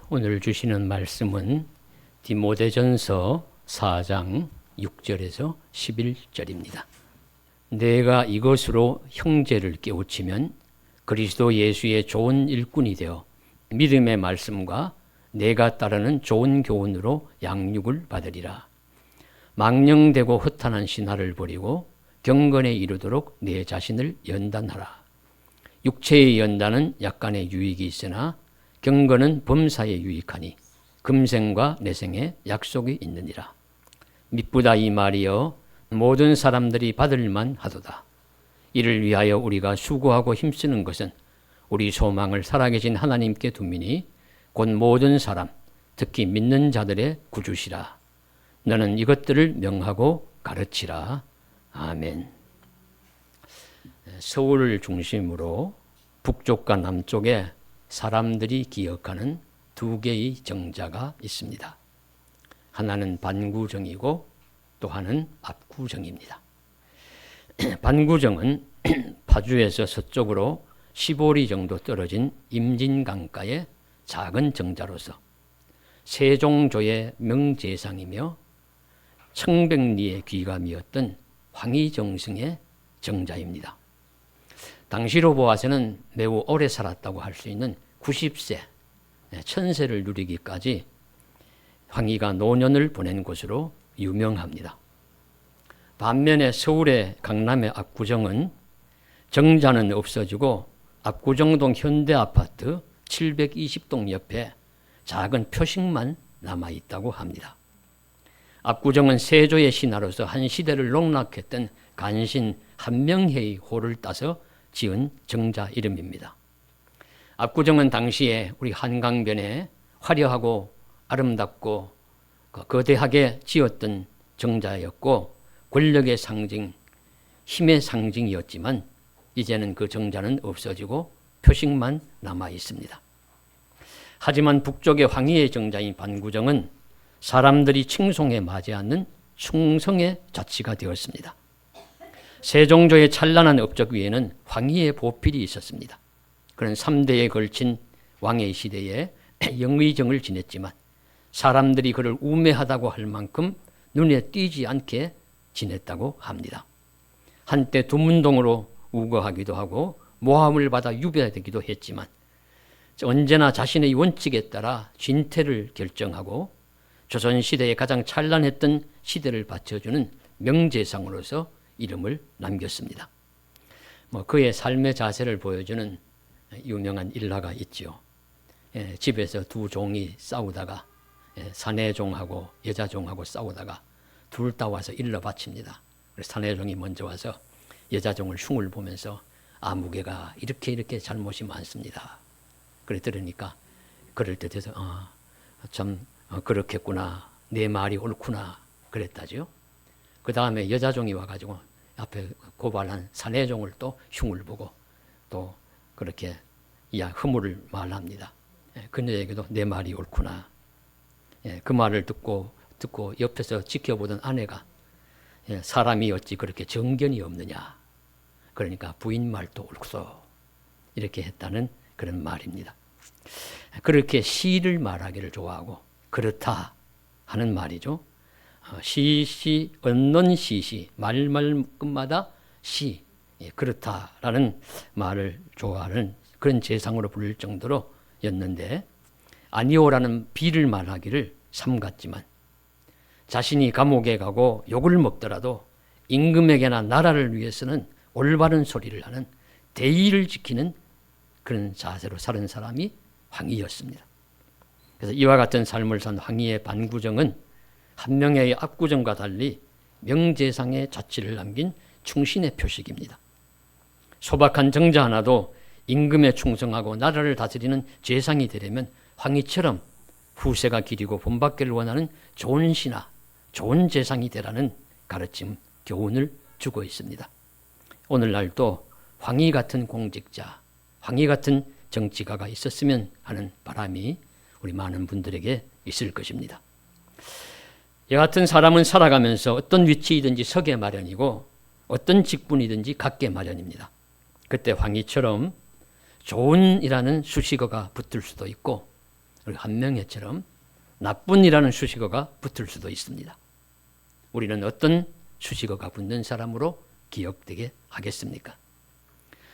오늘 주시는 말씀은 디모데전서 4장 6절에서 11절입니다. 내가 이것으로 형제를 깨우치면 그리스도 예수의 좋은 일꾼이 되어 믿음의 말씀과 내가 따르는 좋은 교훈으로 양육을 받으리라. 망령되고 허탄한 신화를 버리고 경건에 이르도록 내 자신을 연단하라. 육체의 연단은 약간의 유익이 있으나 경건은 범사에 유익하니 금생과 내생에 약속이 있느니라. 미쁘다 이 말이여 모든 사람들이 받을만 하도다. 이를 위하여 우리가 수고하고 힘쓰는 것은 우리 소망을 살아계신 하나님께 둠이니 곧 모든 사람 특히 믿는 자들의 구주시라. 너는 이것들을 명하고 가르치라. 아멘. 서울을 중심으로 북쪽과 남쪽에 사람들이 기억하는 두 개의 정자가 있습니다. 하나는 반구정이고 또 하나는 압구정입니다. 반구정은 파주에서 서쪽으로 15리 정도 떨어진 임진강가의 작은 정자로서 세종조의 명재상이며 청백리의 귀감이었던 황희정승의 정자입니다. 당시로 보아서는 매우 오래 살았다고 할 수 있는 90세, 천세를 누리기까지 황희가 노년을 보낸 곳으로 유명합니다. 반면에 서울의 강남의 압구정은 정자는 없어지고 압구정동 현대아파트 720동 옆에 작은 표식만 남아있다고 합니다. 압구정은 세조의 신하로서 한 시대를 농락했던 간신 한명회의 호를 따서 지은 정자 이름입니다. 압구정은 당시에 우리 한강변에 화려하고 아름답고 거대하게 지었던 정자였고 권력의 상징, 힘의 상징이었지만 이제는 그 정자는 없어지고 표식만 남아 있습니다. 하지만 북쪽의 황희의 정자인 반구정은 사람들이 칭송에 맞지 않는 충성의 자치가 되었습니다. 세종조의 찬란한 업적 위에는 황희의 보필이 있었습니다. 그는 3대에 걸친 왕의 시대에 영의정을 지냈지만 사람들이 그를 우매하다고 할 만큼 눈에 띄지 않게 지냈다고 합니다. 한때 두문동으로 우거하기도 하고 모함을 받아 유배되기도 했지만 언제나 자신의 원칙에 따라 진퇴를 결정하고 조선시대에 가장 찬란했던 시대를 바쳐주는 명재상으로서 이름을 남겼습니다. 그의 삶의 자세를 보여주는 유명한 일화가 있죠. 집에서 두 종이 싸우다가 사내종하고 여자종하고 싸우다가 둘 다 와서 일러 바칩니다. 그래서 사내종이 먼저 와서 여자종을 흉을 보면서 아무개가 이렇게 잘못이 많습니다. 그래 들으니까 그럴듯해서 참 그렇겠구나. 내 말이 옳구나. 그랬다죠. 그 다음에 여자종이 와가지고 앞에 고발한 사내종을 또 흉을 보고 또 그렇게 허물을 말합니다. 그녀에게도 내 말이 옳구나. 그 말을 듣고 옆에서 지켜보던 아내가 사람이 어찌 그렇게 정견이 없느냐. 그러니까 부인 말도 옳소. 이렇게 했다는 그런 말입니다. 그렇게 시를 말하기를 좋아하고 그렇다 하는 말이죠. 시시 얻는 시시 말끝마다 시 그렇다라는 말을 좋아하는 그런 재상으로 부를 정도로였는데 아니오라는 비를 말하기를 삼갔지만 자신이 감옥에 가고 욕을 먹더라도 임금에게나 나라를 위해서는 올바른 소리를 하는 대의를 지키는 그런 자세로 사는 사람이 황희였습니다. 그래서 이와 같은 삶을 산 황희의 반구정은 한명회의 압구정과 달리 명재상의 자취를 남긴 충신의 표식입니다. 소박한 정자 하나도 임금에 충성하고 나라를 다스리는 재상이 되려면 황희처럼 후세가 기리고 본받기를 원하는 좋은 신하, 좋은 재상이 되라는 가르침, 교훈을 주고 있습니다. 오늘날도 황희 같은 공직자, 황희 같은 정치가가 있었으면 하는 바람이 우리 많은 분들에게 있을 것입니다. 여하튼 사람은 살아가면서 어떤 위치이든지 서게 마련이고 어떤 직분이든지 갖게 마련입니다. 그때 황희처럼 좋은이라는 수식어가 붙을 수도 있고 우리 한명회처럼 나쁜이라는 수식어가 붙을 수도 있습니다. 우리는 어떤 수식어가 붙는 사람으로 기억되게 하겠습니까?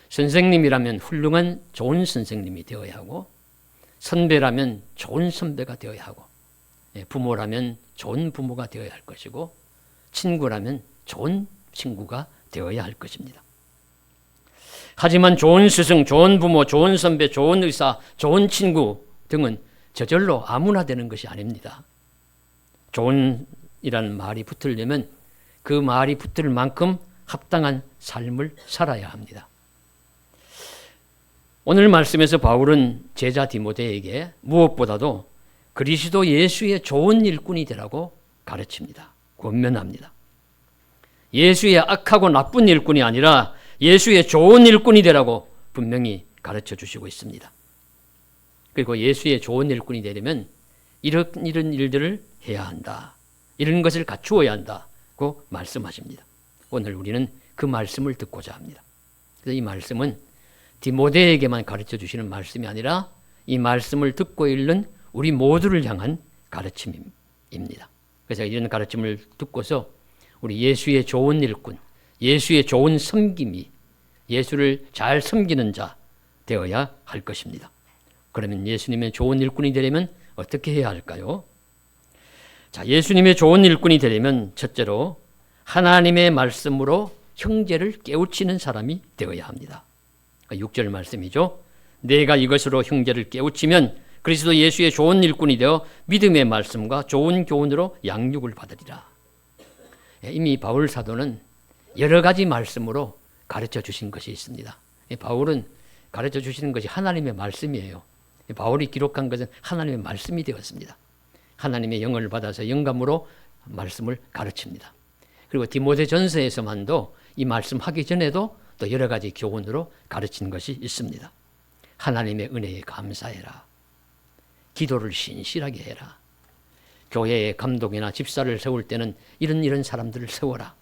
선생님이라면 훌륭한 좋은 선생님이 되어야 하고, 선배라면 좋은 선배가 되어야 하고, 부모라면 좋은 부모가 되어야 할 것이고, 친구라면 좋은 친구가 되어야 할 것입니다. 하지만 좋은 스승, 좋은 부모, 좋은 선배, 좋은 의사, 좋은 친구 등은 저절로 아무나 되는 것이 아닙니다. 좋은이라는 말이 붙으려면 그 말이 붙을 만큼 합당한 삶을 살아야 합니다. 오늘 말씀에서 바울은 제자 디모데에게 무엇보다도 그리스도 예수의 좋은 일꾼이 되라고 가르칩니다. 권면합니다. 예수의 악하고 나쁜 일꾼이 아니라 예수의 좋은 일꾼이 되라고 분명히 가르쳐 주시고 있습니다. 그리고 예수의 좋은 일꾼이 되려면 이런 일들을 해야 한다. 이런 것을 갖추어야 한다고 말씀하십니다. 오늘 우리는 그 말씀을 듣고자 합니다. 그래서 이 말씀은 디모데에게만 가르쳐 주시는 말씀이 아니라 이 말씀을 듣고 있는 우리 모두를 향한 가르침입니다. 그래서 이런 가르침을 듣고서 우리 예수의 좋은 일꾼, 예수의 좋은 섬김이 예수를 잘 섬기는 자 되어야 할 것입니다. 그러면 예수님의 좋은 일꾼이 되려면 어떻게 해야 할까요? 자, 예수님의 좋은 일꾼이 되려면 첫째로 하나님의 말씀으로 형제를 깨우치는 사람이 되어야 합니다. 6절 말씀이죠. 내가 이것으로 형제를 깨우치면 그리스도 예수의 좋은 일꾼이 되어 믿음의 말씀과 좋은 교훈으로 양육을 받으리라. 이미 바울 사도는 여러 가지 말씀으로 가르쳐 주신 것이 있습니다. 바울은 가르쳐 주시는 것이 하나님의 말씀이에요. 바울이 기록한 것은 하나님의 말씀이 되었습니다. 하나님의 영을 받아서 영감으로 말씀을 가르칩니다. 그리고 디모데전서에서만도 이 말씀하기 전에도 또 여러 가지 교훈으로 가르친 것이 있습니다. 하나님의 은혜에 감사해라. 기도를 신실하게 해라. 교회의 감독이나 집사를 세울 때는 이런 사람들을 세워라.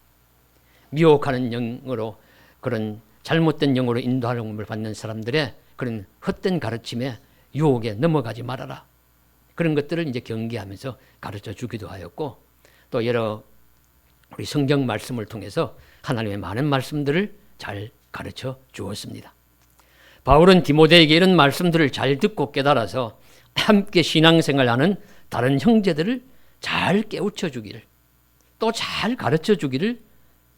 미혹하는 영으로, 그런 잘못된 영으로 인도하는 받는 사람들의 그런 헛된 가르침에 유혹에 넘어가지 말아라. 그런 것들을 이제 경계하면서 가르쳐 주기도 하였고, 또 여러 우리 성경 말씀을 통해서 하나님의 많은 말씀들을 잘 가르쳐 주었습니다. 바울은 디모데에게 이런 말씀들을 잘 듣고 깨달아서 함께 신앙생활하는 다른 형제들을 잘 깨우쳐 주기를, 또 잘 가르쳐 주기를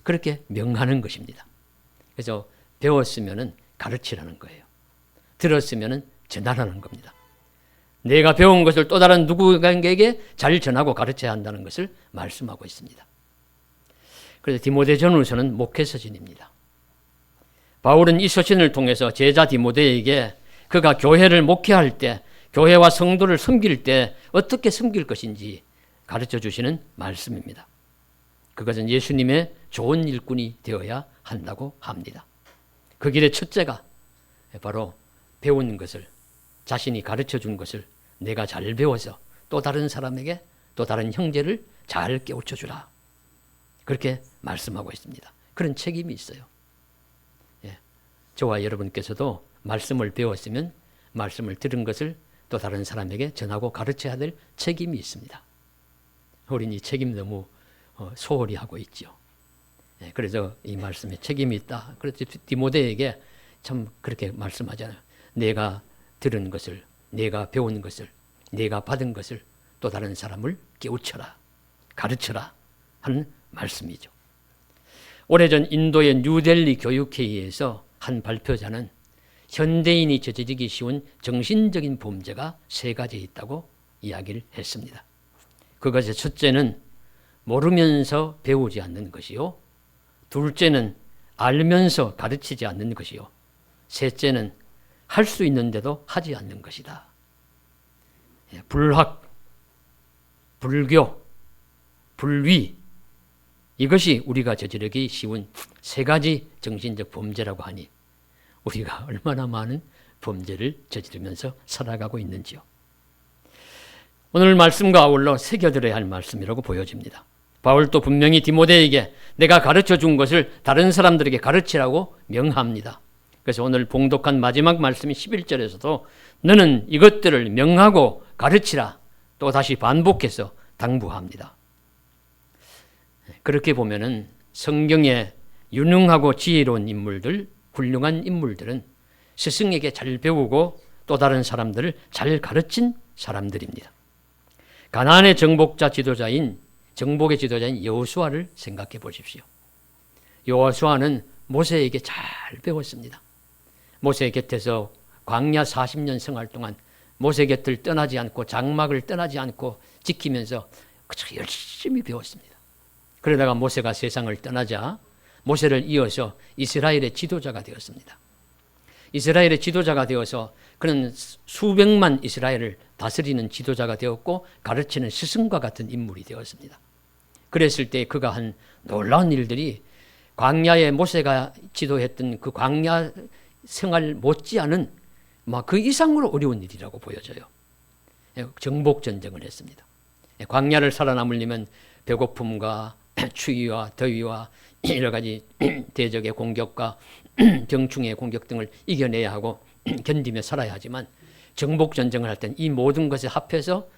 그렇게 명하는 것입니다. 그래서 배웠으면 가르치라는 거예요. 들었으면 전하라는 겁니다. 내가 배운 것을 또 다른 누구에게 잘 전하고 가르쳐야 한다는 것을 말씀하고 있습니다. 그래서 디모데전후서는 목회서신입니다. 바울은 이 서신을 통해서 제자 디모데에게 그가 교회를 목회할 때, 교회와 성도를 섬길 때 어떻게 섬길 것인지 가르쳐 주시는 말씀입니다. 그것은 예수님의 좋은 일꾼이 되어야 한다고 합니다. 그 길의 첫째가 바로 배운 것을, 자신이 가르쳐 준 것을 내가 잘 배워서 또 다른 사람에게, 또 다른 형제를 잘 깨우쳐 주라. 그렇게 말씀하고 있습니다. 그런 책임이 있어요. 저와 여러분께서도 말씀을 배웠으면 말씀을 들은 것을 또 다른 사람에게 전하고 가르쳐야 될 책임이 있습니다. 우리는 이 책임 너무 소홀히 하고 있죠. 그래서 이 말씀에 책임이 있다. 그래서 디모데에게 참 그렇게 말씀하잖아요. 내가 들은 것을, 내가 배운 것을, 내가 받은 것을 또 다른 사람을 깨우쳐라, 가르쳐라 하는 말씀이죠. 오래전 인도의 뉴델리 교육회의에서 한 발표자는 현대인이 저지르기 쉬운 정신적인 범죄가 3가지 있다고 이야기를 했습니다. 그것의 첫째는 모르면서 배우지 않는 것이요, 둘째는 알면서 가르치지 않는 것이요, 셋째는 할 수 있는데도 하지 않는 것이다. 불학, 불교, 불위, 이것이 우리가 저지르기 쉬운 3가지 정신적 범죄라고 하니 우리가 얼마나 많은 범죄를 저지르면서 살아가고 있는지요. 오늘 말씀과 아울러 새겨들어야 할 말씀이라고 보여집니다. 바울도 분명히 디모데에게 내가 가르쳐 준 것을 다른 사람들에게 가르치라고 명합니다. 그래서 오늘 봉독한 마지막 말씀인 11절에서도 너는 이것들을 명하고 가르치라 또 다시 반복해서 당부합니다. 그렇게 보면은 성경에 유능하고 지혜로운 인물들, 훌륭한 인물들은 스승에게 잘 배우고 또 다른 사람들을 잘 가르친 사람들입니다. 가나안의 정복의 지도자인 여호수아를 생각해 보십시오. 여호수아는 모세에게 잘 배웠습니다. 모세 곁에서 광야 40년 생활 동안 모세 곁을 떠나지 않고 장막을 떠나지 않고 지키면서 열심히 배웠습니다. 그러다가 모세가 세상을 떠나자 모세를 이어서 이스라엘의 지도자가 되었습니다. 이스라엘의 지도자가 되어서 그는 수백만 이스라엘을 다스리는 지도자가 되었고 가르치는 스승과 같은 인물이 되었습니다. 그랬을 때 그가 한 놀라운 일들이 광야에 모세가 지도했던 그 광야 생활 못지않은 그 이상으로 어려운 일이라고 보여져요. 정복 전쟁을 했습니다. 광야를 살아남으려면 배고픔과 추위와 더위와 여러 가지 대적의 공격과 병충해의 공격 등을 이겨내야 하고 견디며 살아야 하지만 정복 전쟁을 할 땐 이 모든 것에 합해서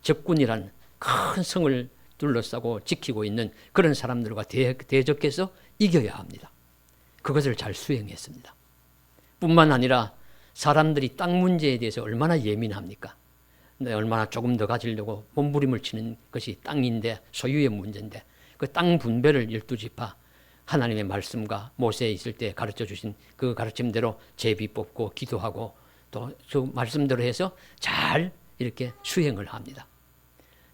적군이란 큰 성을 둘러싸고 지키고 있는 그런 사람들과 대적해서 이겨야 합니다. 그것을 잘 수행했습니다. 뿐만 아니라 사람들이 땅 문제에 대해서 얼마나 예민합니까? 얼마나 조금 더 가지려고 몸부림을 치는 것이 땅인데 소유의 문제인데 그 땅 분배를 12지파 하나님의 말씀과 모세에 있을 때 가르쳐 주신 그 가르침대로 제비 뽑고 기도하고 또 그 말씀대로 해서 잘 이렇게 수행을 합니다.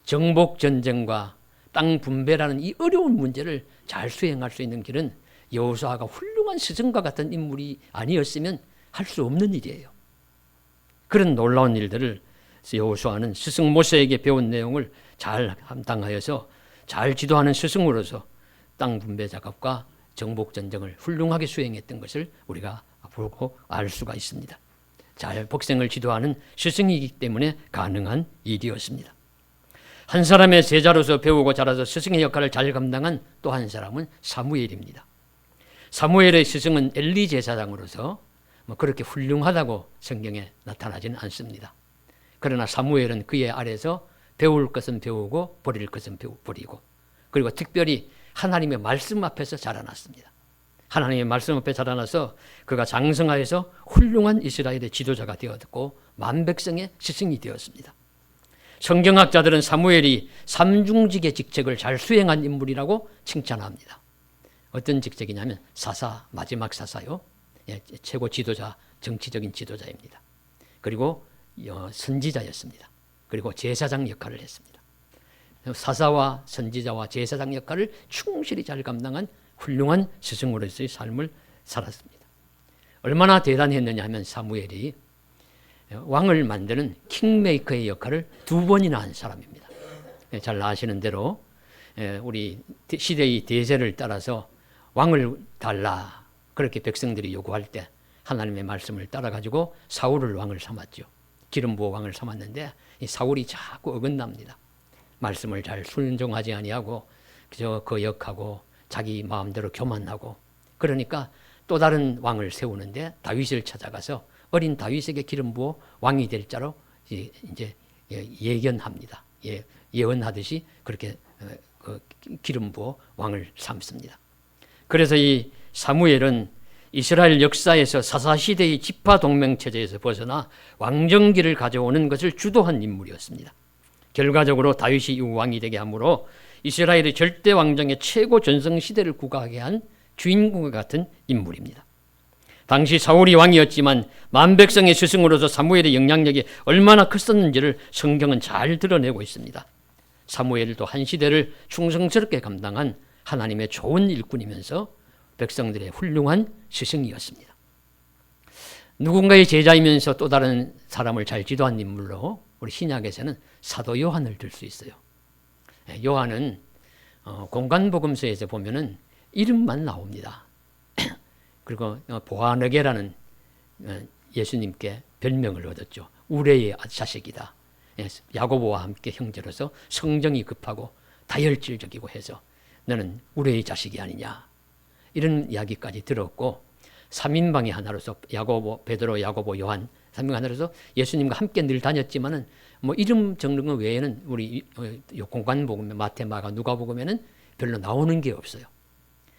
정복 전쟁과 땅 분배라는 이 어려운 문제를 잘 수행할 수 있는 길은 여호수아가 훌륭한 스승과 같은 인물이 아니었으면 할 수 없는 일이에요. 그런 놀라운 일들을 여호수아는 스승 모세에게 배운 내용을 잘 감당하여서 잘 지도하는 스승으로서 땅 분배 작업과 정복 전쟁을 훌륭하게 수행했던 것을 우리가 보고 알 수가 있습니다. 잘 백성을 지도하는 스승이기 때문에 가능한 일이었습니다. 한 사람의 제자로서 배우고 자라서 스승의 역할을 잘 감당한 또 한 사람은 사무엘입니다. 사무엘의 스승은 엘리 제사장으로서 그렇게 훌륭하다고 성경에 나타나지는 않습니다. 그러나 사무엘은 그의 아래서 배울 것은 배우고 버릴 것은 버리고 그리고 특별히 하나님의 말씀 앞에서 자라났습니다. 하나님의 말씀 앞에 자라나서 그가 장성하여서 훌륭한 이스라엘의 지도자가 되었고 만백성의 스승이 되었습니다. 성경학자들은 사무엘이 삼중직의 직책을 잘 수행한 인물이라고 칭찬합니다. 어떤 직책이냐면 사사, 마지막 사사요. 최고 지도자, 정치적인 지도자입니다. 그리고 선지자였습니다. 그리고 제사장 역할을 했습니다. 사사와 선지자와 제사장 역할을 충실히 잘 감당한 훌륭한 스승으로서의 삶을 살았습니다. 얼마나 대단했느냐 하면 사무엘이 왕을 만드는 킹메이커의 역할을 2번이나 한 사람입니다. 잘 아시는 대로 우리 시대의 대세를 따라서 왕을 달라 그렇게 백성들이 요구할 때 하나님의 말씀을 따라가지고 사울을 왕을 삼았죠. 기름 부어 왕을 삼았는데 이 사울이 자꾸 어긋납니다. 말씀을 잘 순종하지 아니하고 그저 거역하고 자기 마음대로 교만하고 그러니까 또 다른 왕을 세우는데 다윗을 찾아가서 어린 다윗에게 기름 부어 왕이 될 자로 이제 예견합니다. 예언하듯이 그렇게 기름 부어 왕을 삼습니다. 그래서 이 사무엘은 이스라엘 역사에서 사사시대의 지파동맹체제에서 벗어나 왕정기를 가져오는 것을 주도한 인물이었습니다. 결과적으로 다윗이 이후 왕이 되게 함으로 이스라엘의 절대 왕정의 최고 전성시대를 구가하게 한 주인공과 같은 인물입니다. 당시 사울이 왕이었지만 만백성의 스승으로서 사무엘의 영향력이 얼마나 컸었는지를 성경은 잘 드러내고 있습니다. 사무엘도 한 시대를 충성스럽게 감당한 하나님의 좋은 일꾼이면서 백성들의 훌륭한 스승이었습니다. 누군가의 제자이면서 또 다른 사람을 잘 지도한 인물로 우리 신약에서는 사도 요한을 들 수 있어요. 요한은 공간복음서에서 보면은 이름만 나옵니다. 그리고 보아너게라는 예수님께 별명을 얻었죠. 우레의 자식이다. 야고보와 함께 형제로서 성정이 급하고 다혈질적이고 해서 너는 우레의 자식이 아니냐. 이런 이야기까지 들었고 3인방의 하나로서 야고보, 베드로, 야고보, 요한 3인방 하나로서 예수님과 함께 늘 다녔지만은 뭐 이름 적는 것 외에는 우리 공관복음, 마태, 마가, 누가복음에는 별로 나오는 게 없어요.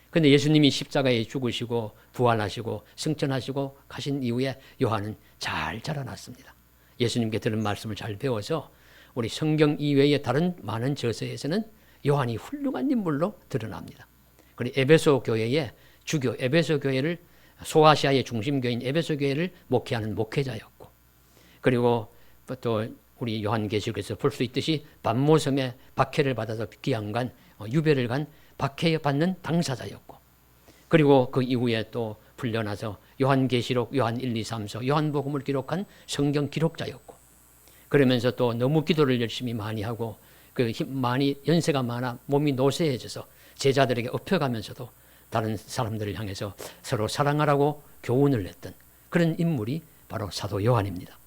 그런데 예수님이 십자가에 죽으시고 부활하시고 승천하시고 가신 이후에 요한은 잘 자라났습니다. 예수님께 들은 말씀을 잘 배워서 우리 성경 이외의 다른 많은 저서에서는 요한이 훌륭한 인물로 드러납니다. 그리고 에베소 교회의 주교, 에베소 교회를 소아시아의 중심교인 에베소 교회를 목회하는 목회자였고, 그리고 또 우리 요한계시록에서 볼 수 있듯이 반모섬에 박해를 받아서 귀양간 유배를 간 박해받는 당사자였고, 그리고 그 이후에 또 풀려나서 요한계시록, 요한 1, 2, 3서 요한복음을 기록한 성경 기록자였고, 그러면서 또 너무 기도를 열심히 많이 하고 많이 연세가 많아 몸이 노쇠해져서 제자들에게 업혀가면서도 다른 사람들을 향해서 서로 사랑하라고 교훈을 했던 그런 인물이 바로 사도 요한입니다.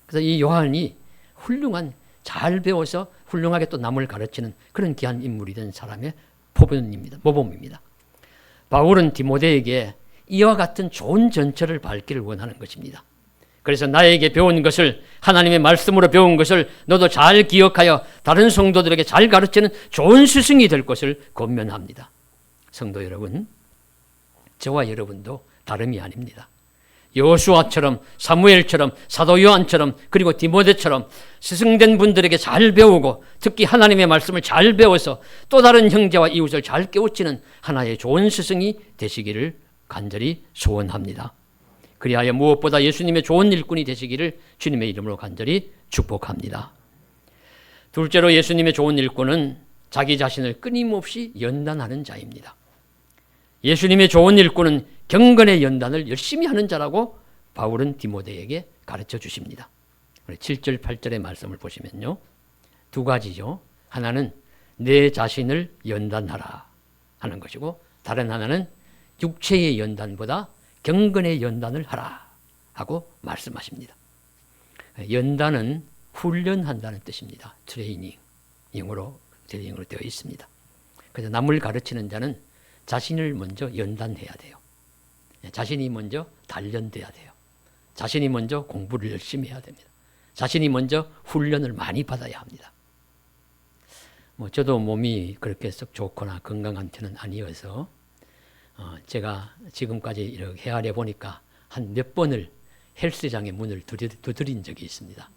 그래서 이 요한이 훌륭한, 잘 배워서 훌륭하게 또 남을 가르치는 그런 귀한 인물이 된 사람의 모범입니다. 바울은 디모데에게 이와 같은 좋은 전철을 밟기를 원하는 것입니다. 그래서 나에게 배운 것을, 하나님의 말씀으로 배운 것을 너도 잘 기억하여 다른 성도들에게 잘 가르치는 좋은 스승이 될 것을 권면합니다. 성도 여러분, 저와 여러분도 다름이 아닙니다. 여호수아처럼, 사무엘처럼, 사도 요한처럼, 그리고 디모데처럼 스승된 분들에게 잘 배우고 특히 하나님의 말씀을 잘 배워서 또 다른 형제와 이웃을 잘 깨우치는 하나의 좋은 스승이 되시기를 간절히 소원합니다. 그리하여 무엇보다 예수님의 좋은 일꾼이 되시기를 주님의 이름으로 간절히 축복합니다. 둘째로 예수님의 좋은 일꾼은 자기 자신을 끊임없이 연단하는 자입니다. 예수님의 좋은 일꾼은 경건의 연단을 열심히 하는 자라고 바울은 디모데에게 가르쳐 주십니다. 7절, 8절의 말씀을 보시면요, 두 가지죠. 하나는 내 자신을 연단하라 하는 것이고, 다른 하나는 육체의 연단보다 경건의 연단을 하라 하고 말씀하십니다. 연단은 훈련한다는 뜻입니다. 트레이닝, 영어로 트레이닝으로 되어 있습니다. 그래서 남을 가르치는 자는 자신을 먼저 연단해야 돼요. 자신이 먼저 단련돼야 돼요. 자신이 먼저 공부를 열심히 해야 됩니다. 자신이 먼저 훈련을 많이 받아야 합니다. 저도 몸이 그렇게 썩 좋거나 건강한 편은 아니어서 제가 지금까지 이렇게 헤아려 보니까 한 몇 번을 헬스장의 문을 두드린 적이 있습니다.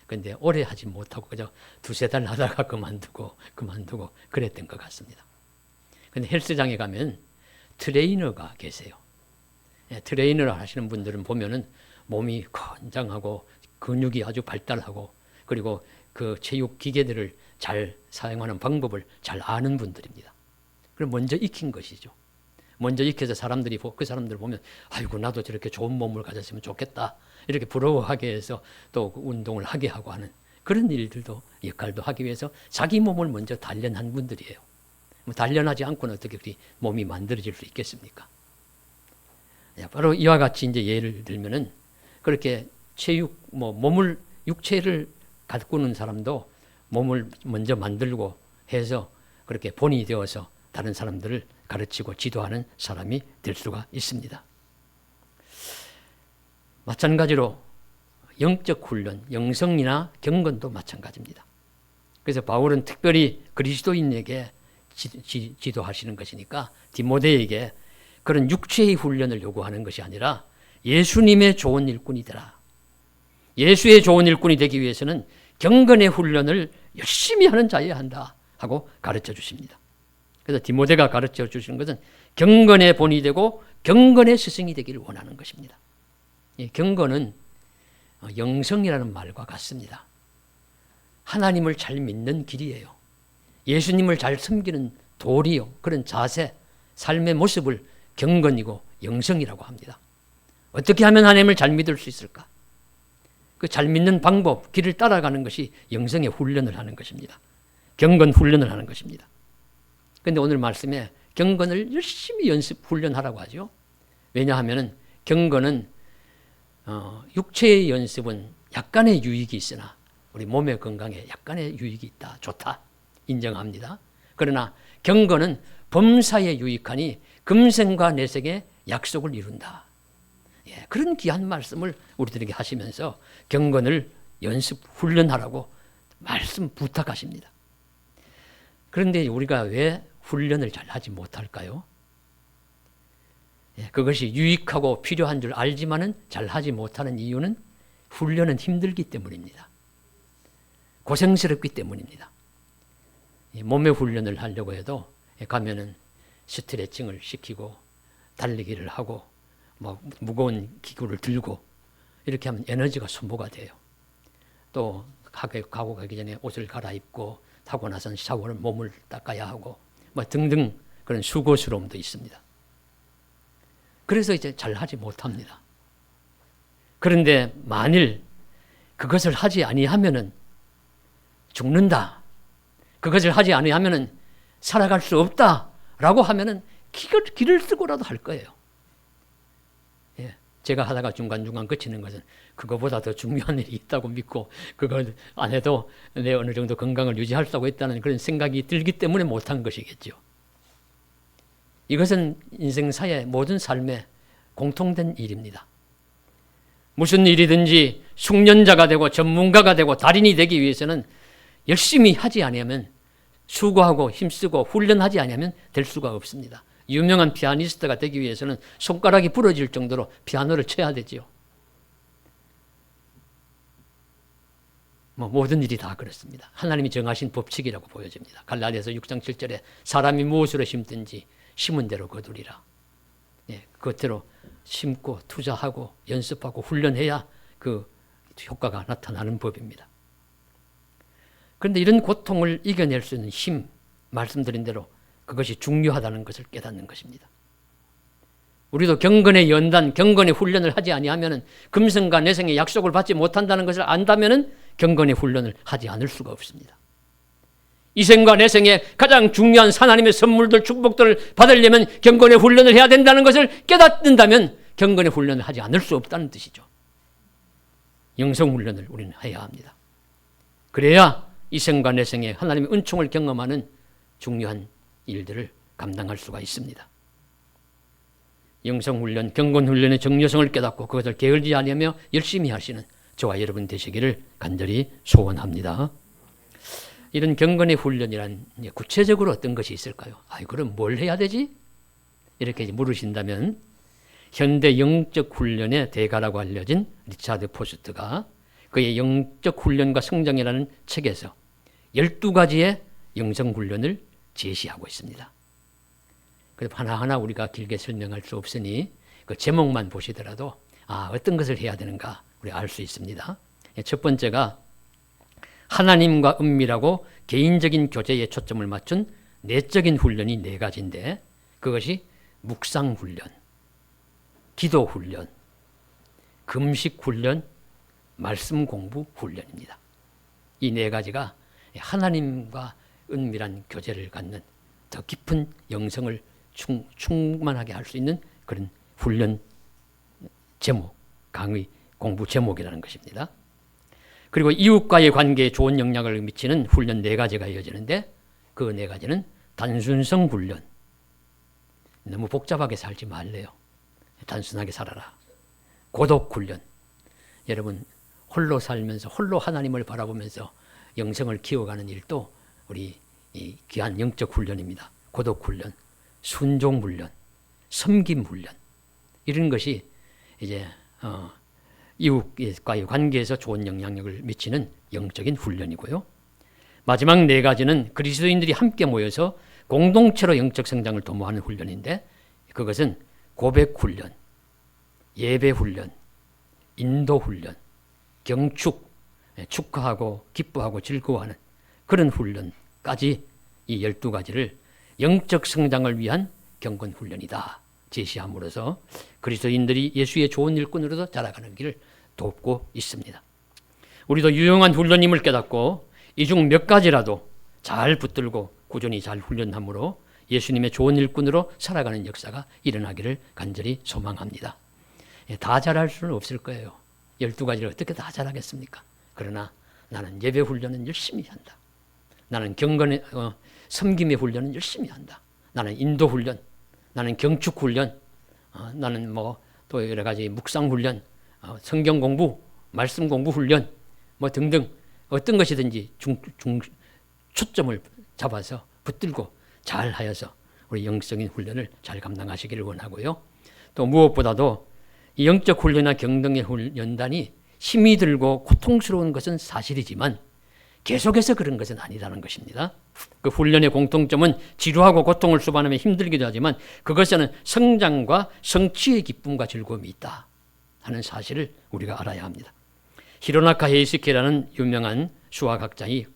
그런데 오래 하지 못하고 그저 두세 달 하다가 그만두고 그랬던 것 같습니다. 그런데 헬스장에 가면 트레이너가 계세요. 트레이너를 하시는 분들은 보면은 몸이 건장하고 근육이 아주 발달하고, 그리고 그 체육 기계들을 잘 사용하는 방법을 잘 아는 분들입니다. 그럼 먼저 익힌 것이죠. 먼저 익혀서 사람들이 그 사람들 보면 아이고 나도 저렇게 좋은 몸을 가졌으면 좋겠다 이렇게 부러워하게 해서 또 운동을 하게 하고 하는 그런 일들도, 역할도 하기 위해서 자기 몸을 먼저 단련한 분들이에요. 단련하지 않고는 어떻게 우리 몸이 만들어질 수 있겠습니까? 바로 이와 같이 이제 예를 들면은 그렇게 몸을, 육체를 가꾸는 사람도 몸을 먼저 만들고 해서 그렇게 본이 되어서 다른 사람들을 가르치고 지도하는 사람이 될 수가 있습니다. 마찬가지로 영적 훈련, 영성이나 경건도 마찬가지입니다. 그래서 바울은 특별히 그리스도인에게 지도하시는 것이니까 디모데에게 그런 육체의 훈련을 요구하는 것이 아니라 예수님의 좋은 일꾼이 되라. 예수의 좋은 일꾼이 되기 위해서는 경건의 훈련을 열심히 하는 자여야 한다 하고 가르쳐 주십니다. 그래서 디모데가 가르쳐 주시는 것은 경건의 본이 되고 경건의 스승이 되기를 원하는 것입니다. 경건은 영성이라는 말과 같습니다. 하나님을 잘 믿는 길이에요. 예수님을 잘 섬기는 도리요, 그런 자세, 삶의 모습을 경건이고 영성이라고 합니다. 어떻게 하면 하나님을 잘 믿을 수 있을까? 그 잘 믿는 방법, 길을 따라가는 것이 영성의 훈련을 하는 것입니다. 경건 훈련을 하는 것입니다. 그런데 오늘 말씀에 경건을 열심히 훈련하라고 하죠. 왜냐하면 경건은 육체의 연습은 약간의 유익이 있으나 우리 몸의 건강에 약간의 유익이 있다, 좋다, 인정합니다. 그러나 경건은 범사에 유익하니 금생과 내생의 약속을 이룬다. 그런 귀한 말씀을 우리들에게 하시면서 경건을 연습, 훈련하라고 말씀 부탁하십니다. 그런데 우리가 왜 훈련을 잘 하지 못할까요? 그것이 유익하고 필요한 줄 알지만은 잘 하지 못하는 이유는 훈련은 힘들기 때문입니다. 고생스럽기 때문입니다. 몸의 훈련을 하려고 해도 가면은 스트레칭을 시키고 달리기를 하고 막 무거운 기구를 들고 이렇게 하면 에너지가 소모가 돼요. 또 가고 가기 전에 옷을 갈아입고 타고 나선 샤워를 몸을 닦아야 하고 뭐 등등 그런 수고스러움도 있습니다. 그래서 이제 잘 하지 못합니다. 그런데 만일 그것을 하지 아니하면은 죽는다. 그것을 하지 아니하면은 살아갈 수 없다라고 하면은 길을 쓰고라도 할 거예요. 예, 제가 하다가 중간중간 그치는 것은 그거보다 더 중요한 일이 있다고 믿고 그걸 안 해도 내 어느 정도 건강을 유지할 수 있다는 그런 생각이 들기 때문에 못한 것이겠죠. 이것은 인생사의 모든 삶에 공통된 일입니다. 무슨 일이든지 숙련자가 되고 전문가가 되고 달인이 되기 위해서는 열심히 하지 않으면 수고하고 힘쓰고 훈련하지 않으면 될 수가 없습니다. 유명한 피아니스트가 되기 위해서는 손가락이 부러질 정도로 피아노를 쳐야 되지요. 모든 일이 다 그렇습니다. 하나님이 정하신 법칙이라고 보여집니다. 갈라디아서 6장 7절에 사람이 무엇으로 심든지 심은 대로 거두리라. 그것대로 심고 투자하고 연습하고 훈련해야 그 효과가 나타나는 법입니다. 그런데 이런 고통을 이겨낼 수 있는 힘, 말씀드린 대로 그것이 중요하다는 것을 깨닫는 것입니다. 우리도 경건의 연단, 경건의 훈련을 하지 아니하면 금생과 내생의 약속을 받지 못한다는 것을 안다면 경건의 훈련을 하지 않을 수가 없습니다. 이 생과 내생의 가장 중요한 하나님의 선물들, 축복들을 받으려면 경건의 훈련을 해야 된다는 것을 깨닫는다면 경건의 훈련을 하지 않을 수 없다는 뜻이죠. 영성 훈련을 우리는 해야 합니다. 그래야 이 생과 내생의 하나님의 은총을 경험하는 중요한 일들을 감당할 수가 있습니다. 영성훈련, 경건훈련의 정요성을 깨닫고 그것을 게을리 아니하며 열심히 하시는 저와 여러분 되시기를 간절히 소원합니다. 이런 경건의 훈련이란 구체적으로 어떤 것이 있을까요? 그럼 뭘 해야 되지? 이렇게 물으신다면 현대 영적 훈련의 대가라고 알려진 리차드 포스트가 그의 영적 훈련과 성장이라는 책에서 12가지의 영성 훈련을 제시하고 있습니다. 그래서 하나하나 우리가 길게 설명할 수 없으니 그 제목만 보시더라도 어떤 것을 해야 되는가 우리 알 수 있습니다. 첫 번째가 하나님과 은밀하고 개인적인 교제에 초점을 맞춘 내적인 훈련이 4가지인데 그것이 묵상 훈련, 기도 훈련, 금식 훈련, 말씀 공부 훈련입니다. 이 4가지가 하나님과 은밀한 교제를 갖는 더 깊은 영성을 충만하게 할 수 있는 그런 훈련 제목, 강의 공부 제목이라는 것입니다. 그리고 이웃과의 관계에 좋은 영향을 미치는 훈련 4가지가 이어지는데 그 4가지는 단순성 훈련. 너무 복잡하게 살지 말래요. 단순하게 살아라. 고독 훈련. 여러분 홀로 살면서 홀로 하나님을 바라보면서 영성을 키워가는 일도 우리 이 귀한 영적 훈련입니다. 고독 훈련, 순종 훈련, 섬김 훈련 이런 것이 이제 이웃과의 관계에서 좋은 영향력을 미치는 영적인 훈련이고요. 마지막 4가지는 그리스도인들이 함께 모여서 공동체로 영적 성장을 도모하는 훈련인데 그것은 고백 훈련, 예배 훈련, 인도 훈련, 경축, 축하하고 기뻐하고 즐거워하는 그런 훈련까지 이 12가지를 영적 성장을 위한 경건 훈련이다 제시함으로써 그리스도인들이 예수의 좋은 일꾼으로도 자라가는 길을 돕고 있습니다. 우리도 유용한 훈련임을 깨닫고 이 중 몇 가지라도 잘 붙들고 꾸준히 잘 훈련함으로 예수님의 좋은 일꾼으로 살아가는 역사가 일어나기를 간절히 소망합니다. 다 잘할 수는 없을 거예요. 12가지를 어떻게 다 잘하겠습니까? 그러나 나는 예배 훈련은 열심히 한다. 나는 경건의 섬김의 훈련은 열심히 한다. 나는 인도 훈련, 나는 경축 훈련, 나는 또 여러 가지 묵상 훈련, 성경 공부, 말씀 공부 훈련, 뭐 등등 어떤 것이든지 초점을 잡아서 붙들고 잘 하여서 우리 영적인 훈련을 잘 감당하시기를 원하고요. 또 무엇보다도 이 영적 훈련이나 경동의 연단이 힘이 들고 고통스러운 것은 사실이지만 계속해서 그런 것은 아니라는 것입니다. 그 훈련의 공통점은 지루하고 고통을 수반하며 힘들기도 하지만 그것에는 성장과 성취의 기쁨과 즐거움이 있다 하는 사실을 우리가 알아야 합니다. 히로나카 헤이스케라는 유명한 수학학자가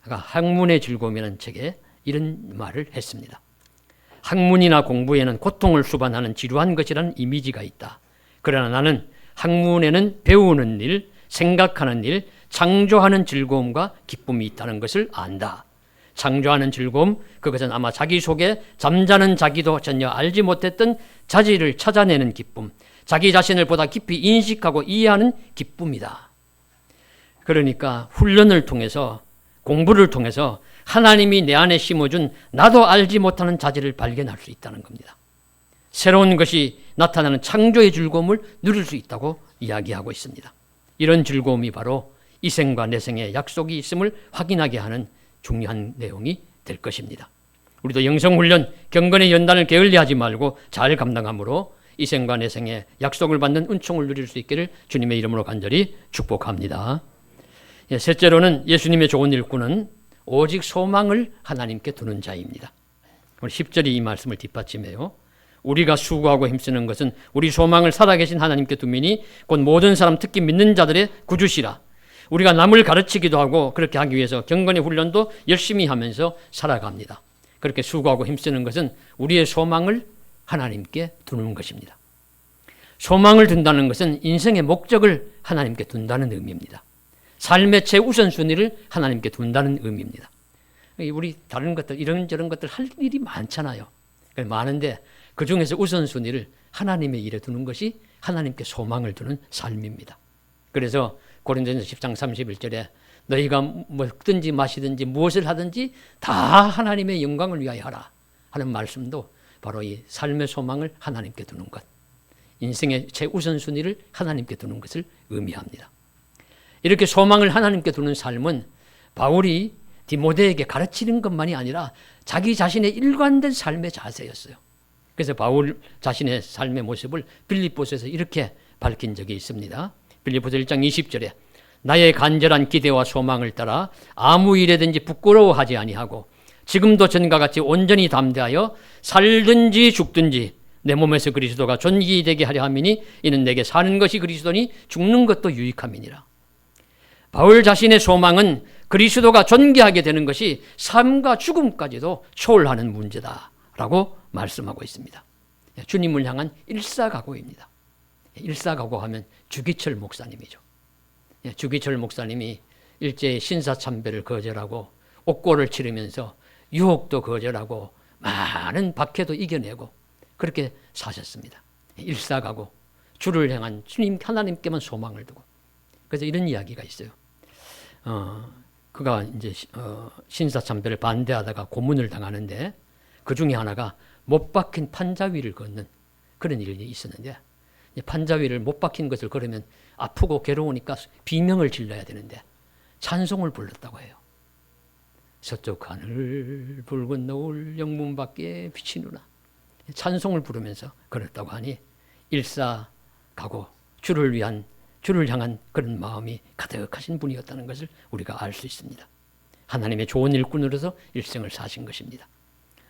학문의 즐거움이라는 책에 이런 말을 했습니다. 학문이나 공부에는 고통을 수반하는 지루한 것이라는 이미지가 있다. 그러나 나는 학문에는 배우는 일, 생각하는 일, 창조하는 즐거움과 기쁨이 있다는 것을 안다. 창조하는 즐거움, 그것은 아마 자기 속에 잠자는 자기도 전혀 알지 못했던 자질을 찾아내는 기쁨, 자기 자신을 보다 깊이 인식하고 이해하는 기쁨이다. 그러니까 훈련을 통해서, 공부를 통해서 하나님이 내 안에 심어준 나도 알지 못하는 자질을 발견할 수 있다는 겁니다. 새로운 것이 나타나는 창조의 즐거움을 누릴 수 있다고 이야기하고 있습니다. 이런 즐거움이 바로 이 생과 내 생에 약속이 있음을 확인하게 하는 중요한 내용이 될 것입니다. 우리도 영성훈련, 경건의 연단을 게을리하지 말고 잘 감당함으로 이 생과 내 생에 약속을 받는 은총을 누릴 수 있기를 주님의 이름으로 간절히 축복합니다. 셋째로는 예수님의 좋은 일꾼은 오직 소망을 하나님께 두는 자입니다. 우리 10절이 이 말씀을 뒷받침해요. 우리가 수고하고 힘쓰는 것은 우리 소망을 살아계신 하나님께 두미니 곧 모든 사람 특히 믿는 자들의 구주시라. 우리가 남을 가르치기도 하고 그렇게 하기 위해서 경건의 훈련도 열심히 하면서 살아갑니다. 그렇게 수고하고 힘쓰는 것은 우리의 소망을 하나님께 두는 것입니다. 소망을 둔다는 것은 인생의 목적을 하나님께 둔다는 의미입니다. 삶의 최우선순위를 하나님께 둔다는 의미입니다. 우리 다른 것들, 이런저런 것들 할 일이 많잖아요. 많은데 그 중에서 우선순위를 하나님의 일에 두는 것이 하나님께 소망을 두는 삶입니다. 그래서 고린도전서 10장 31절에 너희가 먹든지 마시든지 무엇을 하든지 다 하나님의 영광을 위하여 하라 하는 말씀도 바로 이 삶의 소망을 하나님께 두는 것, 인생의 최우선순위를 하나님께 두는 것을 의미합니다. 이렇게 소망을 하나님께 두는 삶은 바울이 디모데에게 가르치는 것만이 아니라 자기 자신의 일관된 삶의 자세였어요. 그래서 바울 자신의 삶의 모습을 빌립보서에서 이렇게 밝힌 적이 있습니다. 빌립보서 1장 20절에 나의 간절한 기대와 소망을 따라 아무 일에든지 부끄러워하지 아니하고 지금도 전과 같이 온전히 담대하여 살든지 죽든지 내 몸에서 그리스도가 존귀되게 하려 함이니 이는 내게 사는 것이 그리스도니 죽는 것도 유익함이니라. 바울 자신의 소망은 그리스도가 존귀하게 되는 것이 삶과 죽음까지도 초월하는 문제다라고 말씀하고 있습니다. 주님을 향한 일사각오입니다. 일사각오하면 주기철 목사님이죠. 주기철 목사님이 일제히 신사참배를 거절하고 옥고를 치르면서 유혹도 거절하고 많은 박해도 이겨내고 그렇게 사셨습니다. 일사각오, 주를 향한 주님 하나님께만 소망을 두고. 그래서 이런 이야기가 있어요. 그가 이제 신사참배를 반대하다가 고문을 당하는데 그 중에 하나가 못 박힌 판자 위를 걷는 그런 일이 있었는데 판자 위를 못 박힌 것을 걸으면 아프고 괴로우니까 비명을 질러야 되는데 찬송을 불렀다고 해요. 서쪽 하늘 붉은 노을 영문 밖에 비치누나 찬송을 부르면서 걸었다고 하니 일사각오 주를 향한 그런 마음이 가득하신 분이었다는 것을 우리가 알 수 있습니다. 하나님의 좋은 일꾼으로서 일생을 사신 것입니다.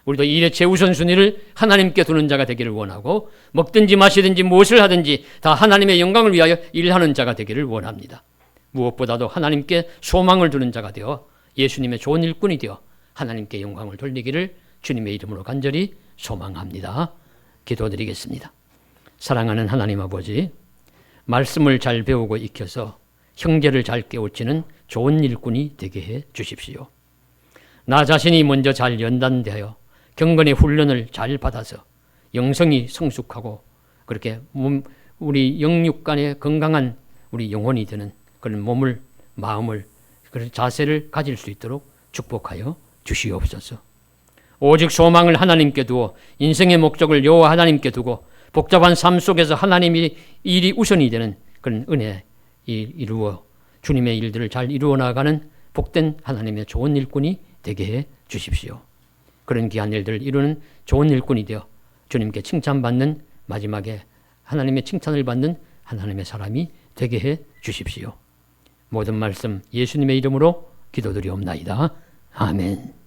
우리도 이 일의 최우선순위를 하나님께 두는 자가 되기를 원하고 먹든지 마시든지 무엇을 하든지 다 하나님의 영광을 위하여 일하는 자가 되기를 원합니다. 무엇보다도 하나님께 소망을 두는 자가 되어 예수님의 좋은 일꾼이 되어 하나님께 영광을 돌리기를 주님의 이름으로 간절히 소망합니다. 기도드리겠습니다. 사랑하는 하나님 아버지, 말씀을 잘 배우고 익혀서 형제를 잘 깨우치는 좋은 일꾼이 되게 해 주십시오. 나 자신이 먼저 잘 연단되어 경건의 훈련을 잘 받아서 영성이 성숙하고 그렇게 우리 영육 간에 건강한 우리 영혼이 되는 그런 몸을, 마음을, 그런 자세를 가질 수 있도록 축복하여 주시옵소서. 오직 소망을 하나님께 두어 인생의 목적을 여호와 하나님께 두고 복잡한 삶 속에서 하나님이 일이 우선이 되는 그런 은혜 이루어 주님의 일들을 잘 이루어 나가는 복된 하나님의 좋은 일꾼이 되게 해 주십시오. 그런 귀한 일들을 이루는 좋은 일꾼이 되어 주님께 칭찬받는, 마지막에 하나님의 칭찬을 받는 하나님의 사람이 되게 해 주십시오. 모든 말씀 예수님의 이름으로 기도드리옵나이다. 아멘.